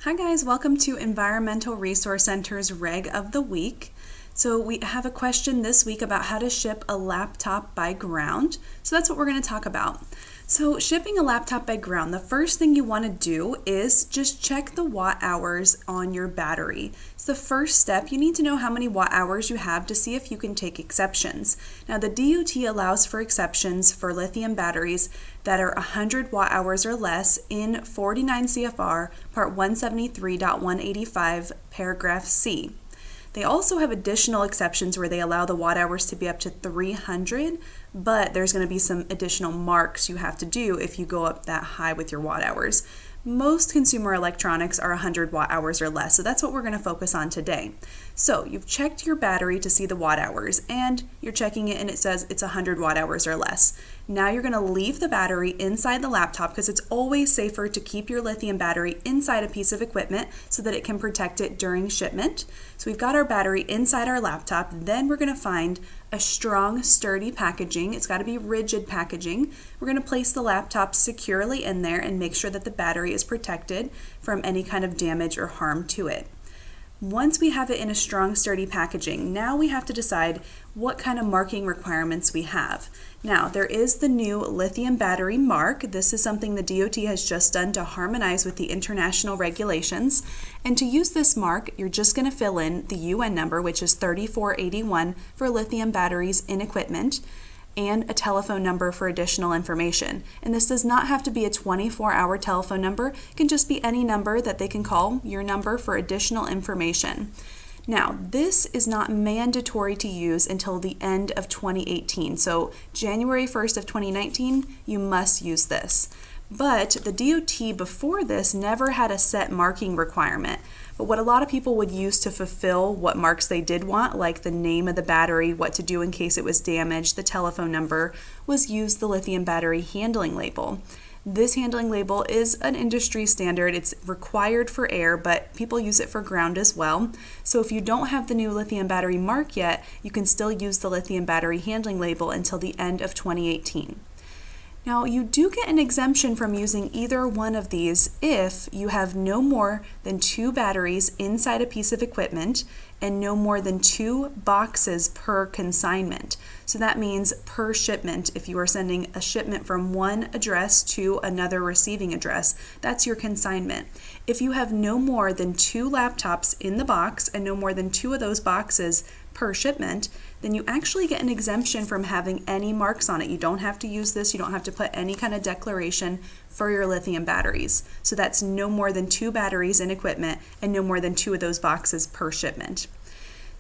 Hi guys, welcome to Environmental Resource Center's Reg of the Week. So we have a question this week about how to ship a laptop by ground. So that's what we're going to talk about. So shipping a laptop by ground, the first thing you want to do is just check the watt hours on your battery. It's the first step. You need to know how many watt hours you have to see if you can take exceptions. Now the DOT allows for exceptions for lithium batteries that are 100 watt hours or less in 49 CFR Part 173.185 paragraph C. They also have additional exceptions where they allow the watt hours to be up to 300, but there's going to be some additional marks you have to do if you go up that high with your watt hours. Most consumer electronics are 100 watt hours or less, so that's what we're going to focus on today. So you've checked your battery to see the watt hours, and you're checking it and it says it's 100 watt hours or less. Now you're going to leave the battery inside the laptop because it's always safer to keep your lithium battery inside a piece of equipment so that it can protect it during shipment. So we've got our battery inside our laptop, then we're going to find a strong, sturdy packaging. It's got to be rigid packaging. We're going to place the laptop securely in there and make sure that the battery is protected from any kind of damage or harm to it. Once we have it in a strong, sturdy packaging, now we have to decide what kind of marking requirements we have. Now, there is the new lithium battery mark. This is something the DOT has just done to harmonize with the international regulations. And to use this mark, you're just going to fill in the UN number, which is 3481 for lithium batteries in equipment, and a telephone number for additional information. And this does not have to be a 24-hour telephone number. It can just be any number that they can call your number for additional information. Now, this is not mandatory to use until the end of 2018. So January 1st of 2019, you must use this. But the DOT before this never had a set marking requirement. But what a lot of people would use to fulfill what marks they did want, like the name of the battery, what to do in case it was damaged, the telephone number, was use the lithium battery handling label. This handling label is an industry standard. It's required for air, but people use it for ground as well. So if you don't have the new lithium battery mark yet, you can still use the lithium battery handling label until the end of 2018. Now, you do get an exemption from using either one of these if you have no more than 2 batteries inside a piece of equipment and no more than 2 boxes per consignment. So that means per shipment. If you are sending a shipment from one address to another receiving address, that's your consignment. If you have no more than 2 laptops in the box and no more than 2 of those boxes per shipment, then you actually get an exemption from having any marks on it. You don't have to use this. You don't have to put any kind of declaration for your lithium batteries. So that's no more than 2 batteries in equipment and no more than 2 of those boxes per shipment.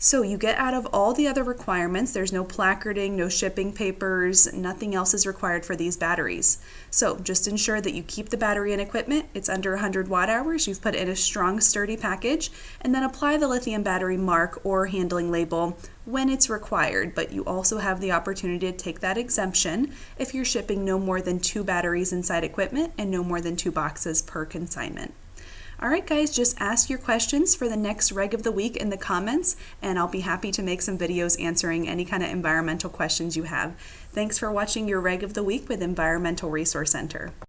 So you get out of all the other requirements. There's no placarding, no shipping papers, nothing else is required for these batteries. So just ensure that you keep the battery in equipment. It's under 100 watt hours. You've put it in a strong, sturdy package, and then apply the lithium battery mark or handling label when it's required. But you also have the opportunity to take that exemption if you're shipping no more than 2 batteries inside equipment and no more than 2 boxes per consignment. All right, guys, just ask your questions for the next Reg of the Week in the comments, and I'll be happy to make some videos answering any kind of environmental questions you have. Thanks for watching your Reg of the Week with Environmental Resource Center.